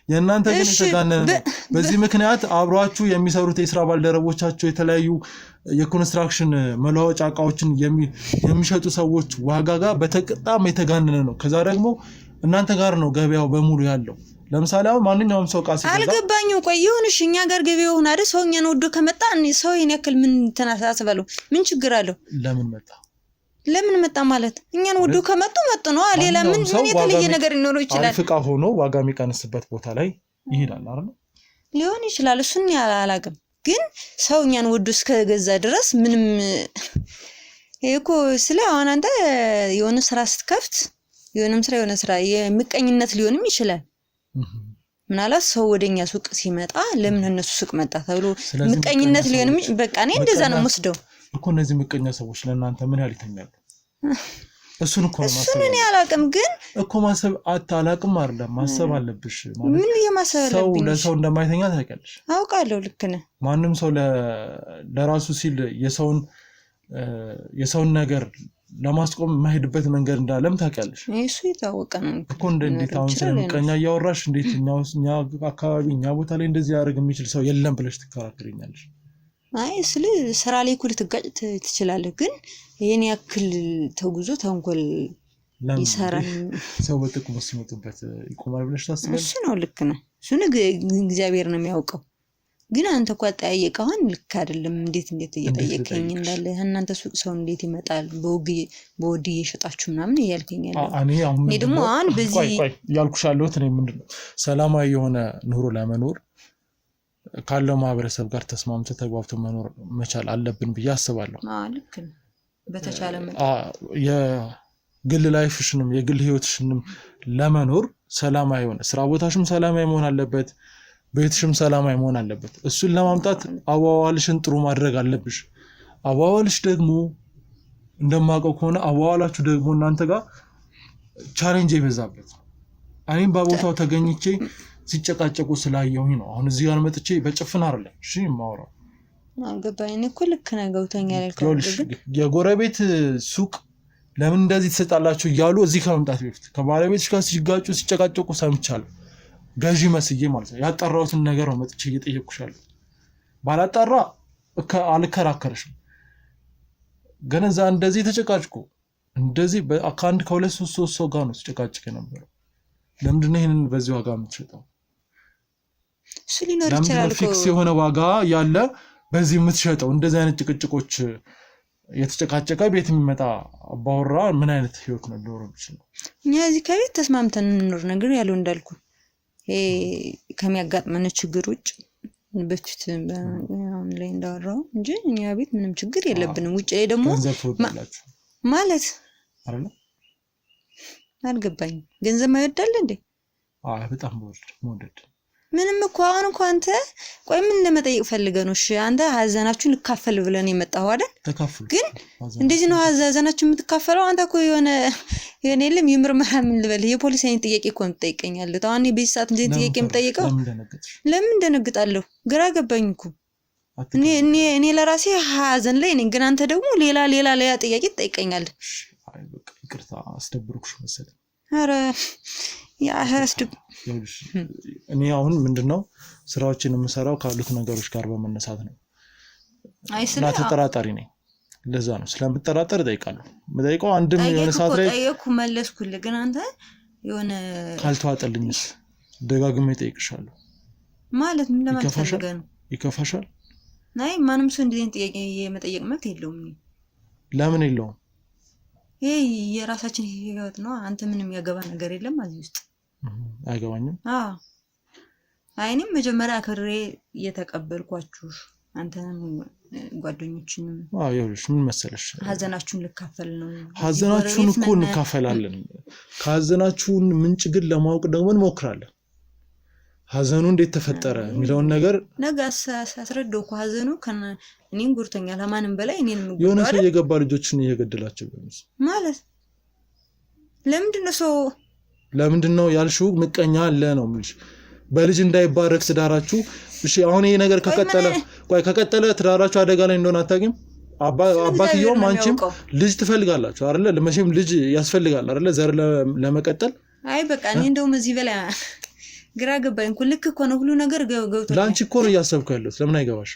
የእናንተ ግን የተጋነነ ነው። በዚህ ምክንያት አብሯችሁ የሚሰሩት የስራ ባልደረቦቻችሁ የተለያዩ የኮንስትራክሽን መለዋወጫ እቃዎችን የሚሸጡ ሰዎች ዋጋ ጋር በጣም የተጋነነ ነው። ከዛ ደግሞ እናንተ ጋር ነው ገበያው በሙሉ ያለው። ለምሳሌ አሁን ማንኛውም ሰው ቃል ሲገዛ አልገባኝም። ቆይ ይሁንሽ፣ እኛ ጋር ገበያውን አይደል ሰው እኛን ወዶ ከመጣ ሰው ይሄን ያክል ምን ተናሳስበለው ምን ችግር አለው? ለምን መጣ ማለት እኛን ወዶ ከመጡ መጡ ነው። ሌላ ምን የተለየ ነገር ሊኖረው ይችላል? ፍቃ ሆኖ ዋጋ የሚቀንስበት ቦታ ላይ ይሄዳል አይደል? ሊሆን ይችላል። እሱን አላውቅም። ግን ሰው እኛን ወዶ እስከገዛ ድረስ ምንም እኮ ስለ አሁን አንተ የሆነ ስራ ስትከፍት የሆነ ስራ የምቀኝነት ሊሆንም ይችላል። ምናልባት ሰው ወደኛ ሱቅ ሲመጣ ለምን እነሱ ሱቅ መጣ ተብሎ ምቀኝነት ሊሆንም በቃ እኔ እንደዛ ነው የምወስደው እኮ። እነዚህ ምቀኛ ሰዎች ለእናንተ ምን ያህል ይተኛሉ? እሱን እኮ ነው ማሰብ። እኔ አላውቅም፣ ግን እኮ ማሰብ አታላቅም አይደለም፣ ማሰብ አለብሽ ማለት ምን የማሰብ አለብኝ? ሰው ለሰው እንደማይተኛ ታውቂያለሽ። አውቃለሁ፣ ልክ ነህ። ማንም ሰው ለራሱ ሲል የሰውን ነገር ለማስቆም የማይሄድበት መንገድ እንዳለም ታውቂያለሽ። እሱ የታወቀ ነው እኮ። እንዴት አሁን ስለ ምቀኛ እያወራሽ እንዴት እኛ አካባቢ እኛ ቦታ ላይ እንደዚህ ያደርግ የሚችል ሰው የለም ብለሽ ትከራከሪኛለሽ? አይ ስለ ስራ ላይ እኮ ልትጋጭ ትችላለህ፣ ግን ይሄን ያክል ተጉዞ ተንኮል ይሰራል ሰው በጥቅሙ ሲመጡበት ይቆማል ብለሽ ታስቢያለሽ? እሱ ነው ልክ ነው። እሱን እግዚአብሔር ነው የሚያውቀው። ግን አንተ እኮ አጠያየቀውን ልክ አይደለም። እንዴት እየጠየቀኝ እንዳለ እናንተ ሱቅ ሰው እንዴት ይመጣል በውድ እየሸጣችሁ ምናምን እያልከኝ ያለው እኔ ደግሞ አሁን በዚህ ያልኩሽ ያለሁት እኔ ምንድነው ሰላማዊ የሆነ ኑሮ ለመኖር ካለው ማህበረሰብ ጋር ተስማምቶ ተግባብቶ መኖር መቻል አለብን ብዬ አስባለሁ። ልክ ነው። በተቻለ የግል ላይፍሽንም የግል ህይወትሽንም ለመኖር ሰላማዊ የሆነ ስራ ቦታሽም ሰላማዊ መሆን አለበት፣ ቤትሽም ሰላማዊ መሆን አለበት። እሱን ለማምጣት አዋዋልሽን ጥሩ ማድረግ አለብሽ። አዋዋልሽ ደግሞ እንደማውቀው ከሆነ አዋዋላችሁ ደግሞ እናንተ ጋር ቻሌንጅ የበዛበት። እኔም በቦታው ተገኝቼ ሲጨቃጨቁ ስላየሁኝ ነው አሁን እዚህ ጋር መጥቼ በጭፍን አይደለም እሺ የማወራው። አልገባኝ እኮ ልክ ነው ገብቶኛል ያልከው። የጎረቤት ሱቅ ለምን እንደዚህ ትሰጣላችሁ እያሉ እዚህ ከመምጣት በፊት ከባለቤትሽ ጋር ሲጋጩ ሲጨቃጨቁ ሰምቻለሁ። ገዢ መስዬ ማለት ነው ያጣራሁትን ነገር ነው መጥቼ እየጠየቅኩሻለሁ። ባላጣራ አልከራከርሽም። ግን እዛ እንደዚህ ተጨቃጭቆ እንደዚህ ከአንድ ከሁለት ሶስት ሰው ጋር ነው ተጨቃጭቄ ነበር። ለምንድን ነው ይሄንን በዚህ ዋጋ የምትሸጠው? ለምንድን ነው ፊክስ የሆነ ዋጋ ያለ በዚህ የምትሸጠው? እንደዚህ አይነት ጭቅጭቆች የተጨቃጨቀ ቤት የሚመጣ አባወራ ምን አይነት ህይወት ነው ሊኖረው የሚችለው? እኛ እዚህ ከቤት ተስማምተን እንኖር ነገር ያለው እንዳልኩ ከሚያጋጥመን ችግር ውጭ በፊት አሁን ላይ እንዳወራው እንጂ እኛ ቤት ምንም ችግር የለብንም። ውጭ ላይ ደግሞ ማለት አይደል? አልገባኝም። ገንዘብ ማይወዳል እንዴ? በጣም ወደድ ምንም እኮ አሁን እንኳን አንተ ቆይ ምን ለመጠየቅ ፈልገህ ነው? እሺ አንተ ሀዘናችሁን ልካፈል ብለን የመጣው አይደል? ተካፈሉ። ግን እንደዚህ ነው ሀዘናችሁን የምትካፈለው? አንተ እኮ የሆነ የለም የምርመራ ምን ልበል የፖሊስ አይነት ጥያቄ እኮ የምትጠይቀኛለህ። አሁን በዚህ ሰዓት እንደዚህ ጥያቄ የምጠይቀው ለምን እንደነግጣለሁ? ግራ ገባኝ እኮ እኔ ለራሴ ሀዘን ላይ ነኝ፣ ግን አንተ ደግሞ ሌላ ጥያቄ ትጠይቀኛለህ። አይ በቃ ይቅርታ አስደብርኩሽ መሰለኝ። ኧረ እኔ አሁን ምንድነው ስራዎችን የምሰራው ካሉት ነገሮች ጋር በመነሳት ነው። እና ተጠራጣሪ ነኝ። ለዛ ነው ስለምጠራጠር እጠይቃለሁ። የምጠይቀው አንድም የሆነ ሰዓት ላይ ጠየቅኩ መለስኩልህ፣ ግን አንተ የሆነ ካልተዋጠልኝስ ደጋግሜ እጠይቅሻለሁ ማለት ምን ለማለት ፈልገህ ነው? ይከፋሻል? ናይ ማንም ሰው እንደዚህ ጥያቄ የመጠየቅ መብት የለውም። ለምን የለውም? ይሄ የራሳችን ህይወት ነው። አንተ ምንም ያገባ ነገር የለም እዚህ ውስጥ። አይገባኝም። አይኔም መጀመሪያ አክሬ የተቀበልኳችሁ አንተንም ጓደኞችንም ይኸውልሽ ምን መሰለሽ ሀዘናችሁን ልካፈል ነው። ሀዘናችሁን እኮ እንካፈላለን። ከሀዘናችሁን ምንጭ ግን ለማወቅ ደግሞ እንሞክራለን። ሀዘኑ እንዴት ተፈጠረ የሚለውን ነገር ነገ አስረዳው እኮ ሀዘኑ እኔን ጉርተኛ ለማንም በላይ እኔን ነው። የሆነ ሰው የገባ ልጆችን እየገደላቸው ማለት ለምንድን ነው ያልሽው? ምቀኛ አለ ነው የምልሽ። በልጅ እንዳይባረክ ትዳራችሁ። እሺ አሁን ይሄ ነገር ከቀጠለ ትዳራችሁ አደጋ ላይ እንደሆነ አታውቂም? አባትየውም አንቺም ልጅ ትፈልጋላችሁ አይደለ? ለመቼም ልጅ ያስፈልጋል አይደለ? ዘር ለመቀጠል። አይ በቃ እኔ እንደውም እዚህ በላይ ግራ ገባኝ እኮ። ልክ እኮ ነው ሁሉ ነገር ገብቶ ላንቺ እኮ ነው እያሰብኩ ያለሁት። ለምን አይገባሽ?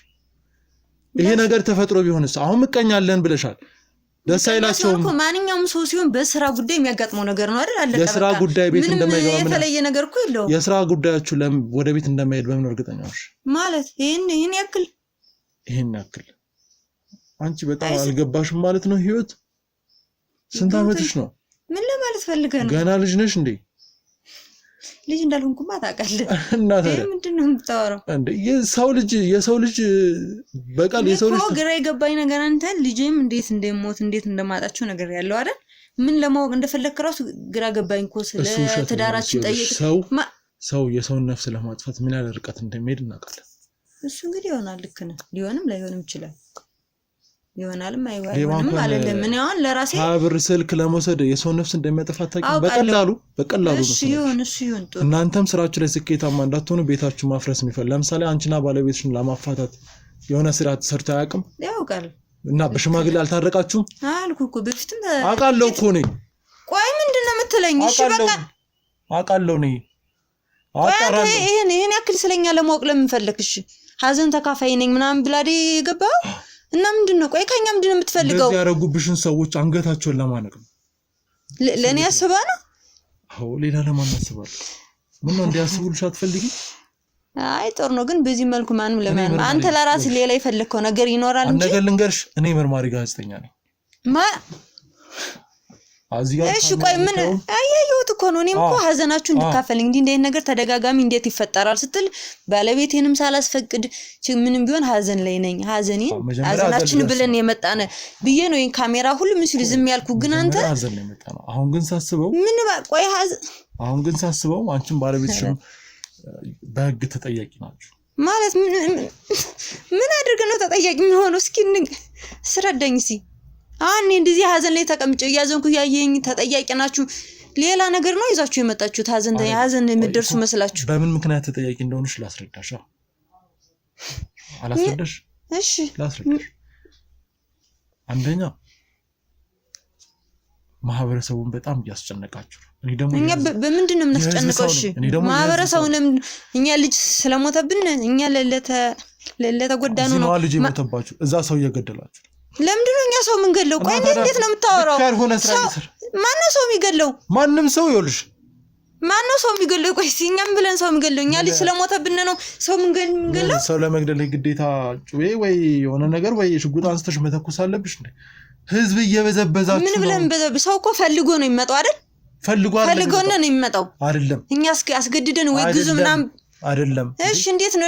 ይሄ ነገር ተፈጥሮ ቢሆንስ? አሁን ምቀኛ አለን ብለሻል። ደስ አይላችሁም? ማንኛውም ሰው ሲሆን በስራ ጉዳይ የሚያጋጥመው ነገር ነው አይደል? አለቀ። የስራ ጉዳይ ቤት እንደማይገባ ምን የተለየ ነገር እኮ የለውም። የስራ ጉዳያችሁ ወደ ቤት እንደማይሄድ በምን እርግጠኛ ነሽ? ማለት ይሄን ያክል አንቺ በጣም አልገባሽም ማለት ነው። ህይወት ስንት አመትሽ ነው? ምን ለማለት ፈልገህ ነው? ገና ልጅ ነሽ እንዴ? ልጅ እንዳልሆንኩማ ታውቃለህ። እና ታዲያ ምንድነው የምታወራው እንዴ? የሰው ልጅ በቃል የሰው ልጅ ግራ የገባኝ ነገር አንተ ልጅም እንዴት እንደሞት እንዴት እንደማጣቸው ነገር ያለው አይደል? ምን ለማወቅ እንደፈለክ ራሱ ግራ ገባኝ እኮ። ስለ ትዳራችን ጠይቅ። ሰው የሰውን ነፍስ ለማጥፋት ምን ያህል ርቀት እንደሚሄድ እናውቃለን። እሱ እንግዲህ ይሆናል። ልክ ነህ። ሊሆንም ላይሆንም ይችላል። ይሆናልም አይሆንም አይደለም። ምን ያውን ለራሴ ብር ስልክ ለመውሰድ የሰው ነፍስ እንደሚያጠፋ ታውቂ? በቀላሉ ነው። እሱ ይሁን ጥሩ። እናንተም ስራችሁ ላይ ስኬታማ እንዳትሆኑ ቤታችሁ ማፍረስ የሚፈልግ ለምሳሌ አንቺና ባለቤትሽን ለማፋታት የሆነ ስራ ተሰርቶ አያውቅም? ያውቃል። እና በሽማግሌ አልታረቃችሁም? አልኩህ እኮ በፊትም አውቃለሁ እኮ ነኝ። ቆይ ምንድነው የምትለኝ? እሺ በቃ አውቃለሁ ነኝ። አጣራለሁ። ይሄን ያክል ስለኛ ለማወቅ ለምን ፈለክሽ? ሀዘን ተካፋይ ነኝ ምናምን ብላዴ ገባው እና ምንድነው? ቆይ ከኛ ምንድነው የምትፈልገው? እንደዚህ ያረጉብሽን ሰዎች አንገታቸውን ለማነቅ ነው። ለኔ ያስባ ነው? አዎ ሌላ ለማን ያስባል? ምን ነው እንዲያስቡልሽ አትፈልጊ? አይ ጥሩ ነው፣ ግን በዚህ መልኩ ማንም ለማን አንተ ለራስ ሌላ ይፈልከው ነገር ይኖራል እንጂ። ነገር ልንገርሽ፣ እኔ መርማሪ ጋዜጠኛ ነኝ። እሺ ቆይ ምን አያየሁት እኮ ነው። እኔም እኮ ሀዘናችሁን እንድካፈልኝ እንዴ ነገር ተደጋጋሚ እንዴት ይፈጠራል ስትል ባለቤቴንም ሳላስፈቅድ ምንም ቢሆን ሀዘን ላይ ነኝ። ሀዘናችን ብለን የመጣነ ብዬ ነው ይሄን ካሜራ ሁሉ ምስል ዝም ያልኩ። ግን አንተ ሀዘን ላይ መጣ ነው። አሁን ግን ሳስበው ቆይ አንቺም ባለቤትሽም በህግ ተጠያቂ ናችሁ ማለት ምን አድርገህ ነው ተጠያቂ የሚሆነው? እስኪ ስረዳኝ እስኪ። አሁን እንደዚህ ሀዘን ላይ ተቀምጬ ያዘንኩ ያየኝ ተጠያቂ ናችሁ። ሌላ ነገር ነው ይዛችሁ የመጣችሁት። ሀዘን የምትደርሱ መስላችሁ። በምን ምክንያት ተጠያቂ እንደሆነሽ ላስረዳሽ። አላስረዳሽ? እሺ ላስረዳሽ። አንደኛ ማህበረሰቡን በጣም ያስጨነቃችሁ እኔ ደግሞ እኛ በምንድነው የምናስጨንቀው እሺ ማህበረሰቡንም እኛ ልጅ ስለሞተብን እኛ ለተጎዳነው ነው ልጅ ሞተባችሁ እዛ ሰው እየገደላችሁ ለምንድነው እኛ ሰው ምን ገለው ቆይ እንዴት ነው የምታወራው ማነው ሰው የሚገለው ማንንም ሰው ይወልሽ ማነው ሰው የሚገለው ቆይ እኛም ብለን ሰው የሚገለው እኛ ልጅ ስለሞተብን ነው ሰው ምን ገለው ሰው ለመግደል ግዴታ ጩቤ ወይ የሆነ ነገር ወይ ሽጉጥ አንስተሽ መተኮስ አለብሽ እንዴ ህዝብ እየበዘበዛችሁ ምን ብለን ሰው እኮ ፈልጎ ነው የሚመጣው አይደል ፈልጎ ነው የሚመጣው አይደለም እኛ አስገድደን ወይ ግዙ ምናም አይደለም እሺ እንዴት ነው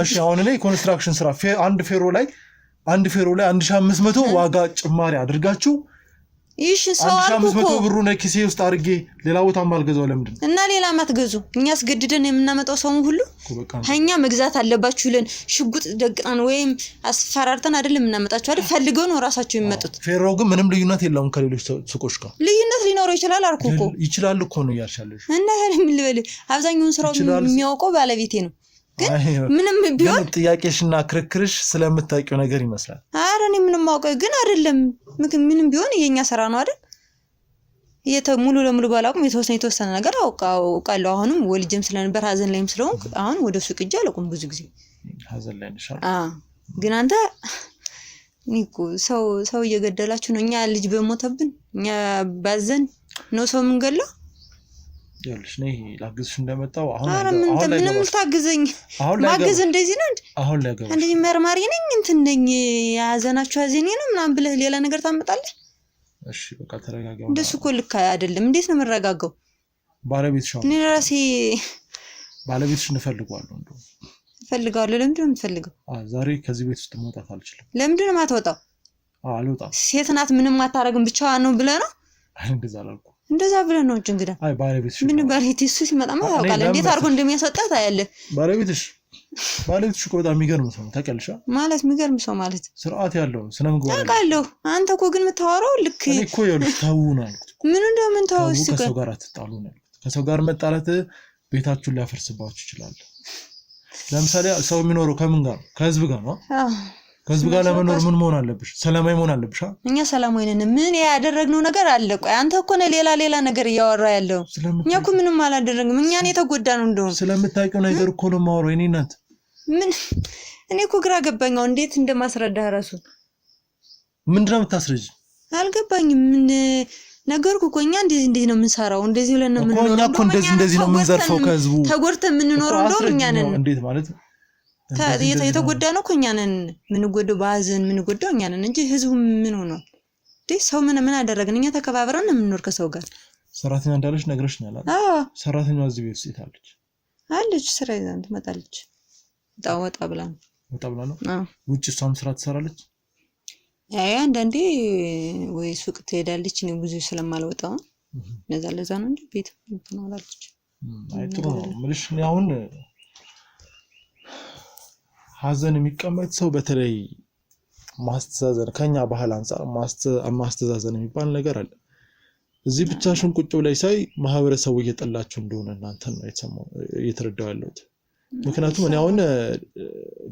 እሺ አሁን ላይ ኮንስትራክሽን ስራ አንድ ፌሮ ላይ 1500 ዋጋ ጭማሪ አድርጋችሁ ይሽ ሰው አልኩ 1500 ብሩ ነው ኪሴ ውስጥ አድርጌ ሌላ ቦታ ማልገዛው ለምንድን እና ሌላ ማትገዙ እኛ አስገድደን የምናመጣው ሰው ሁሉ ሀኛ መግዛት አለባችሁ ለን ሽጉጥ ደግጣን ወይም አስፈራርተን አይደለም እናመጣቸው አይደል ፈልገው ነው ራሳቸው የሚመጡት ፌሮ ግን ምንም ልዩነት የለውም ከሌሎች ሱቆች ጋር ልዩነት ሊኖረው ይችላል አልኩ እኮ ይችላል እኮ ነው ያልሻለሽ እና ምን ልበል አብዛኛውን ስራው የሚያውቀው ባለቤቴ ነው ግን ምንም ቢሆን ጥያቄሽና ክርክርሽ ስለምታውቂው ነገር ይመስላል አረ እኔ ምንም አውቀው ግን አይደለም ምንም ቢሆን የኛ ስራ ነው አይደል ሙሉ ለሙሉ ባላውቅም የተወሰነ ነገር አውቃለሁ አሁንም ወልጅም ስለነበር ሀዘን ላይም ስለሆንኩ አሁን ወደ ሱቅ እጄ አለቁም ብዙ ጊዜ ሀዘን ላይ ነሽ ግን አንተ ኒኮ ሰው እየገደላችሁ ነው እኛ ልጅ በሞተብን እኛ ባዘን ነው ሰው ምንገለው ያልሽ ነይ ላግዝሽ እንደመጣው አሁን ምንም ታግዘኝ ማግዝ እንደዚህ ነው አሁን ላይ ገባ እንደዚህ መርማሪ ነኝ እንትን ነኝ ያዘናችሁ አዘኔ ነው ምናምን ብለህ ሌላ ነገር ታመጣለህ እሺ በቃ ተረጋጋው እንደሱ እኮ ልክ አይደለም እንዴት ነው መረጋጋው ባለቤትሽ እኔ ራሴ ባለቤትሽ እንፈልጋለሁ ፈልጋለሁ ለምንድን ነው የምትፈልገው ዛሬ ከዚህ ቤት ውስጥ መውጣት አልችልም ለምንድን ነው የማትወጣው አልወጣም ሴት ናት ምንም አታረግም ብቻዋን ነው ብለህ ነው እንደዛ አላልኩ እንደዛ ብለህ ነው እንግዳ አይ ባለቤትሽ ምን ባለቤትሽ ሲመጣማ ታውቃለህ እንዴት አድርጎ እንደሚያስወጣት ታያለህ ባለቤትሽ እኮ በጣም የሚገርም ሰው ነው ታውቂያለሽ ማለት የሚገርም ሰው ማለት ስርዓት ያለው ስነ ምግባር ታውቃለህ አንተ እኮ ግን የምታወራው ልክ እኔ እኮ ይኸውልሽ ታው ነው አልኩት ምን እንደምን ታው እሱ ከሰው ጋር አትጣሉ ነው ከሰው ጋር መጣላት ቤታችሁን ሊያፈርስባችሁ ይችላል ለምሳሌ ሰው የሚኖረው ከምን ጋር ከህዝብ ጋር ነው ከህዝብ ጋር ለመኖር ምን መሆን አለብሽ ሰላማዊ መሆን አለብሽ እኛ ሰላማዊ ነን ምን ያደረግነው ነገር አለ ቆይ አንተ እኮ ነው ሌላ ነገር እያወራ ያለው እኛ እኮ ምንም አላደረግንም እኛ ነው የተጎዳነው እንደው ስለምታውቂው ነገር እኮ ነው ማወራው እኔ እናት ምን እኔ እኮ ግራ ገባኛው እንዴት እንደማስረዳህ ራሱ ምንድነው የምታስረጂ አልገባኝም ምን ነገርኩ እኮ እኛ እንደዚህ ነው የምንሰራው እንደዚህ ብለን ነው የምንኖረው እኛ እኮ እንደዚህ ነው የምንዘርፈው ከህዝቡ ተጎድተን የምንኖረው እንደው እኛ ነን እንዴት ማለት የተጎዳነው እኮ እኛ ነን ምንጎደው ባዝን ምንጎደው እኛ ነን እንጂ ህዝቡ ምን ሆኖ ሰው ምን አደረግን እኛ ተከባብረን ነው የምንኖር ከሰው ጋር ሰራተኛ እንዳለች ነግረሽኛል አይደል ሰራተኛዋ እዚህ ቤት ውስጥ አለች ስራ ይዛን ትመጣለች ወጣ ብላ ነው ውጭ እሷም ስራ ትሰራለች አንዳንዴ ወይ ሱቅ ትሄዳለች ነው ብዙ ስለማልወጣ ለዛ ነው እንጂ ቤት ትኖራለች ጥሩ ነው ምልሽ አሁን ሀዘን የሚቀመጥ ሰው በተለይ ማስተዛዘን ከኛ ባህል አንፃር ማስተዛዘን የሚባል ነገር አለ እዚህ ብቻሽን ቁጭ ብለሽ ሳይ ማህበረሰቡ እየጠላችሁ እንደሆነ እናንተን ነው እየተረዳው ያለሁት ምክንያቱም እኔ አሁን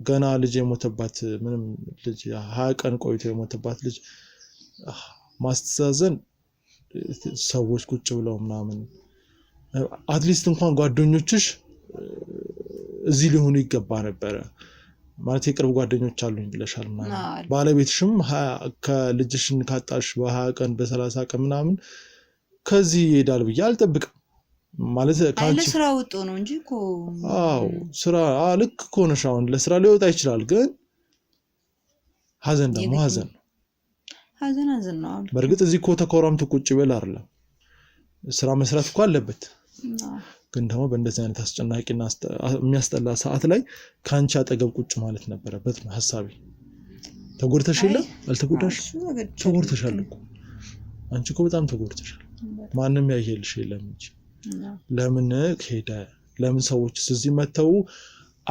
ገና ልጅ የሞተባት ምንም ልጅ 20 ቀን ቆይቶ የሞተባት ልጅ ማስተዛዘን ሰዎች ቁጭ ብለው ምናምን አትሊስት እንኳን ጓደኞችሽ እዚህ ሊሆኑ ይገባ ነበር ማለት የቅርብ ጓደኞች አሉኝ ብለሻል ማለት ባለቤትሽም ከልጅሽን ካጣሽ በ20 ቀን በ30 ቀን ምናምን ከዚህ ይሄዳል ብዬ አልጠብቅም ማለት ካንቺ ለስራ ወጥቶ ነው እንጂ እኮ ስራ ልክ እኮ ነሽ አሁን ለስራ ሊወጣ ይችላል ግን ሀዘን ደግሞ ሀዘን ነው በርግጥ እዚህ እኮ ተኮራምቶ ቁጭ ይበል አይደለም ስራ መስራት እኮ አለበት ግን ደግሞ በእንደዚህ አይነት አስጨናቂና የሚያስጠላ ሰዓት ላይ ካንቺ አጠገብ ቁጭ ማለት ነበረበት ነው ሐሳቤ ተጎድተሽ የለ አልተጎዳሽ ተጎድተሻል እኮ አንቺ እኮ በጣም ተጎድተሻል ማንንም ያየልሽ የለም እንጂ ለምን ሄደ ለምን ሰዎች እዚህ መተው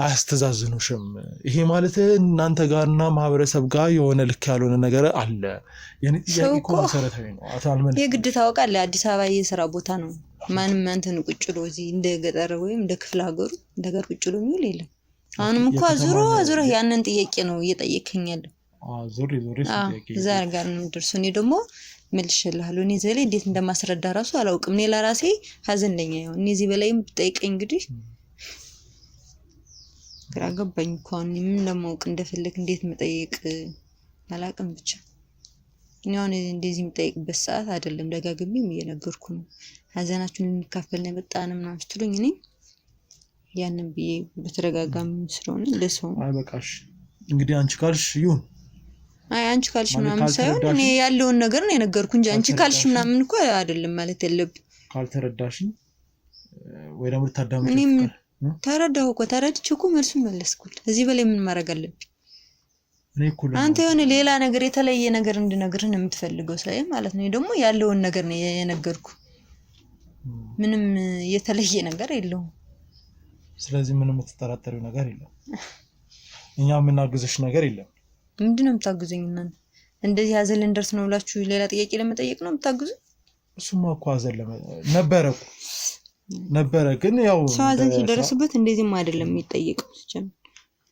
አስተዛዝኑሽም ይሄ ማለት እናንተ ጋርና ማህበረሰብ ጋር የሆነ ልክ ያልሆነ ነገር አለ የኔ ጥያቄ እኮ መሰረታዊ ነው አታልመን የግድ ታውቃለህ አዲስ አበባ የሥራ ቦታ ነው ማንም አንተን ቁጭ ብሎ እዚህ እንደ ገጠር ወይም እንደ ክፍለ ሀገሩ እንደገር ቁጭ ብሎ የሚውል የለም አሁንም እኮ ዙሮ ያንን ጥያቄ ነው እየጠየከኝ ያለው ዙሪ ጥያቄ ዛሬ ጋር ነው ደርሶ እኔ ደግሞ መልሽልሃለሁ። እኔ ዘለ እንዴት እንደማስረዳ ራሱ አላውቅም። እኔ ለራሴ ሀዘንለኛ ነው። እኔ እዚህ በላይም ብጠይቀኝ እንግዲህ ግራ ገባኝ እኮ አሁን ምን ለማወቅ እንደፈለክ እንዴት መጠየቅ አላውቅም። ብቻ እኔ አሁን እንደዚህ የምጠይቅበት ሰዓት አይደለም። ደጋግሜም እየነገርኩ ነው። ሀዘናችሁን እንካፈል ነው የመጣን ምናምን ስትሉኝ እኔ ያንን ብዬ በተረጋጋም ስለሆነ ለሰው አይ በቃሽ እንግዲህ አንቺ ካልሽ ይሁን። አይ አንቺ ካልሽ ምናምን ሳይሆን እኔ ያለውን ነገር ነው የነገርኩ እንጂ አንቺ ካልሽ ምናምን እኮ አይደለም ማለት ያለብኝ። ካልተረዳሽኝ ወይ ደግሞ ልታዳምጪ እኔም ተረዳሁ እኮ ተረድቼ እኮ መልሱን መለስኩት። እዚህ በላይ ምን ማድረግ አለብኝ? እኔ እኮ አንተ የሆነ ሌላ ነገር የተለየ ነገር እንድነግርህ ነው የምትፈልገው ሳይ ማለት ነው። ደግሞ ያለውን ነገር ነው የነገርኩ። ምንም የተለየ ነገር የለውም። ስለዚህ ምንም የምትጠራጠሪው ነገር የለም። እኛ የምናግዝሽ ነገር የለም። ምንድነው የምታግዙኝ እናንተ? እንደዚህ ሀዘን ልንደርስ ነው ብላችሁ ሌላ ጥያቄ ለመጠየቅ ነው የምታግዙኝ? እሱማ እኮ ሀዘን ነበረ ግን ያው ሀዘን ሲደርስበት እንደዚህም አይደለም የሚጠየቀው። ሲጀምር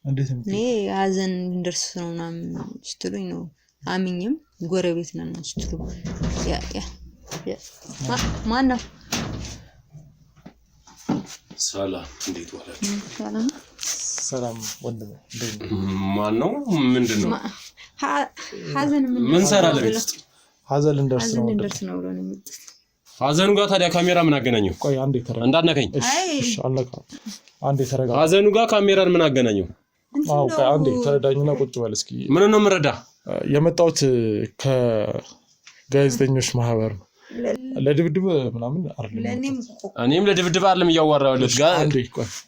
እንዴት ነው እኔ ሀዘን ልንደርስ ነው ምናምን ስትሉኝ ነው አምኜም ጎረቤት ነን ስትሉ ማን ነው? ሰላም እንዴት ዋላችሁ? ሰላም ወንድሜ እንዴት ነው? ማን ነው? ምንድነው? ሀዘን ምን ሰራለ ቤት ውስጥ? ሀዘን ልንደርስ ነው ብሎ ነው የሚሉት። ሀዘኑ ጋር ታዲያ ካሜራ ምን አገናኘው? ቆይ አንዴ ተረጋ። እንዳትነካኝ። እሺ አለካ አንዴ ተረጋ። ሀዘኑ ጋር ካሜራን ምን አገናኘው? አዎ ቆይ አንዴ ተረዳኝና ቁጭ በል እስኪ። ምን ነው የምረዳ? የመጣሁት ከጋዜጠኞች ማህበር ነው። ለድብድብ ምናምን አይደለም። እኔም ለድብድብ አይደለም እያወራሁለት ጋር አንዴ ቆይ